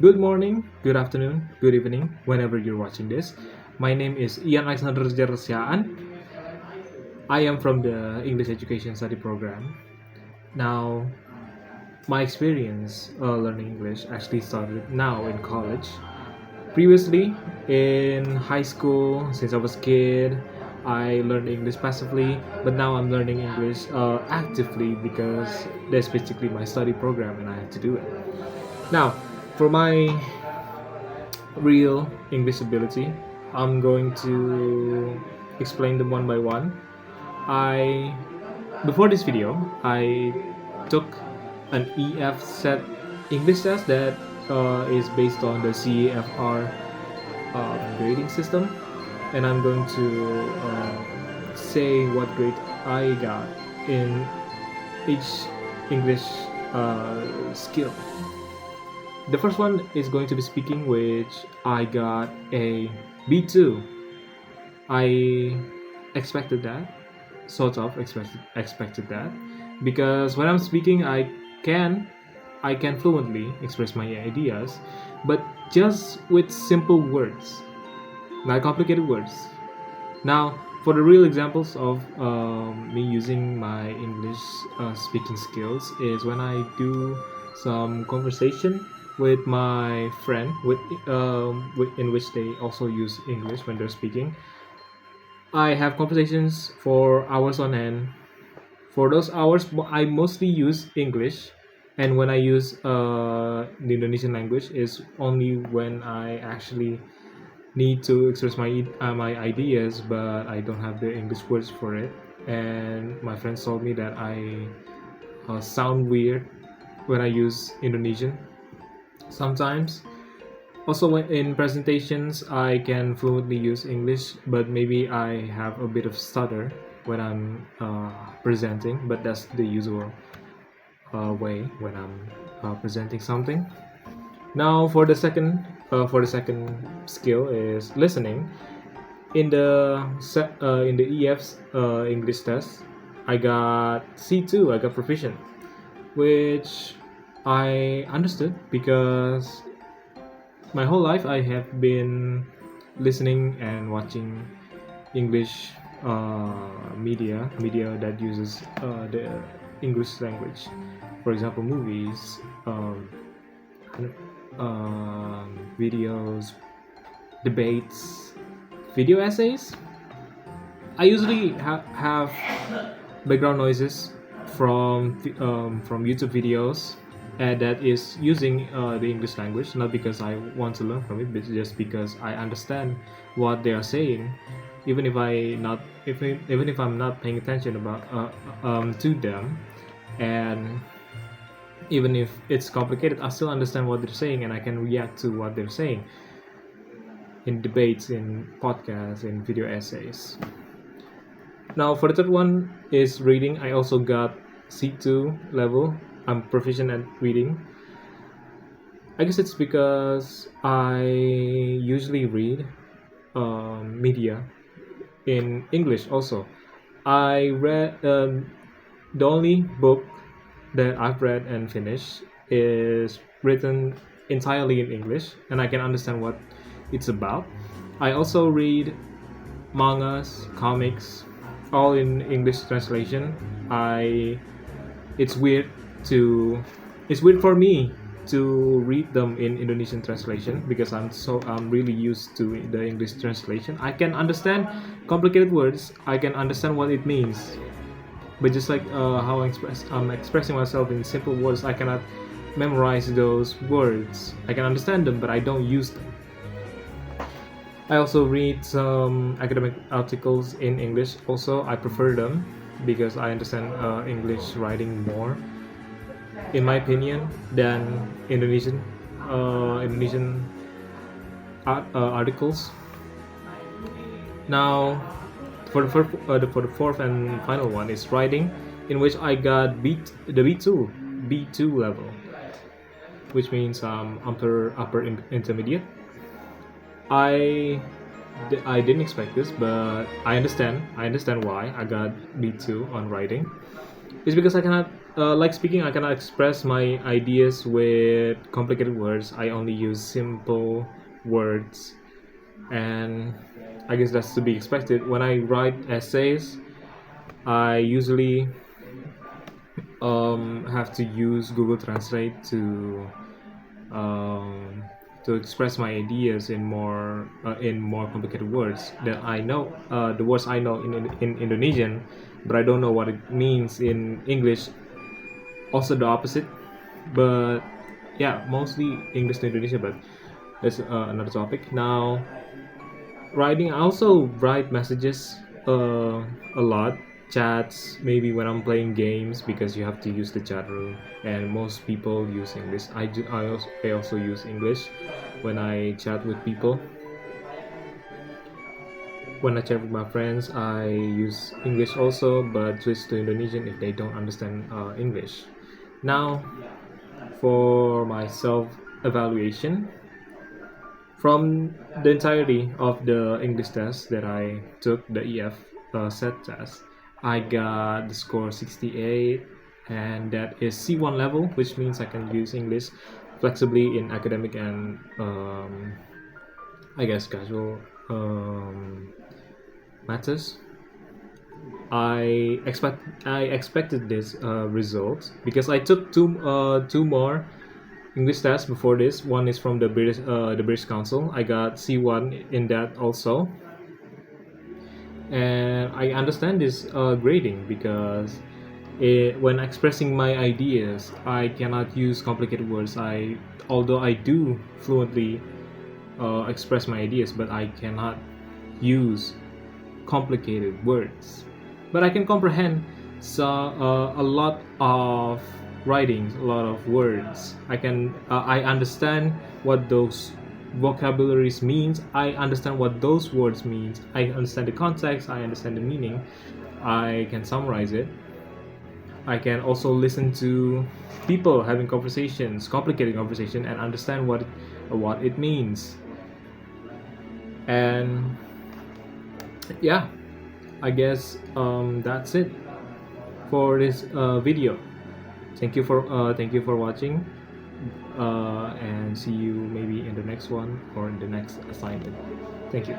Good morning, good afternoon, good evening, whenever you're watching this. My name is Ian Alexander Jerreld Siahaan. I am from the English Education Study Program. Now, my experience learning English actually started now in college. Previously, in high school, since I was a kid, I learned English passively, but now I'm learning English actively because that's basically my study program and I have to do it. Now, for my real English ability, I'm going to explain them one by one. I Before this video, I took an EF set English test that is based on the CAFR grading system, and I'm going to say what grade I got in each English skill. The first one is going to be speaking, which I got a B2. I expected that, sort of expected that, because when I'm speaking, I can fluently express my ideas, but just with simple words, not complicated words. Now, for the real examples of me using my English speaking skills is when I do some conversation with my friend, in which they also use English when they're speaking. I have conversations for hours on end. For those hours, I mostly use English, and when I use the Indonesian language is only when I actually need to express my ideas, but I don't have the English words for it. And my friends told me that I sound weird when I use Indonesian sometimes. Also, when in presentations, I can fluently use English, but maybe I have a bit of stutter when I'm presenting. But that's the usual way when I'm presenting something. Now, for the second skill is listening. In the EF's English test, I got C2. I got proficient, which I understood because my whole life I have been listening and watching English media that uses the English language. For example, movies, videos, debates, video essays. I usually have background noises from YouTube videos that is using the English language, not because I want to learn from it, but just because I understand what they are saying, even if I'm not paying attention about to them, and even if it's complicated, I still understand what they're saying and I can react to what they're saying in debates, in podcasts, in video essays. Now, for the third one is reading. I also got C2 level. I'm proficient at reading. I guess it's because I usually read media in English also. I read the only book that I've read and finished is written entirely in English, and I can understand what it's about. I also read mangas, comics, all in English translation. I it's weird to it's weird for me to read them in Indonesian translation because I'm really used to the English translation. I can understand complicated words. I can understand what it means, but just like how I'm expressing myself in simple words, I cannot memorize those words. I can understand them, but I don't use them. I also read some academic articles in English. Also, I prefer them because I understand English writing more, in my opinion, than Indonesian articles. Now, for the fourth and final one is writing, in which I got the B2 level, which means upper intermediate. I I didn't expect this, but I understand. I understand why I got B2 on writing. It's because I cannot, like speaking, I cannot express my ideas with complicated words. I only use simple words, and I guess that's to be expected. When I write essays, I usually have to use Google Translate um, to express my ideas in more complicated words that I know, the words I know in Indonesian, but I don't know what it means in English. Also the opposite, but yeah, mostly English to Indonesia. But that's another topic. Now, writing, I also write messages a lot, chats, maybe when I'm playing games, because you have to use the chat room, and most people use English. I also use English when I chat with people. When I chat with my friends, I use English also, but switch to Indonesian if they don't understand English. Now, for my self evaluation, from the entirety of the English test that I took, the EF set test, I got the score 68, and that is C1 level, which means I can use English flexibly in academic and I guess casual matters. I expected this result because I took two more English tests before this. One is from the British Council. I got C1 in that also, and I understand this grading because when expressing my ideas, I cannot use complicated words. Although I do fluently express my ideas, but I cannot use complicated words. But I can comprehend a lot of writings, a lot of words. I understand what those vocabularies means. I understand what those words means. I understand the context. I understand the meaning. I can summarize it. I can also listen to people having conversations, complicated conversation, and understand what it means. And yeah, I guess that's it for this video. Thank you for watching, and see you maybe in the next one or in the next assignment. Thank you.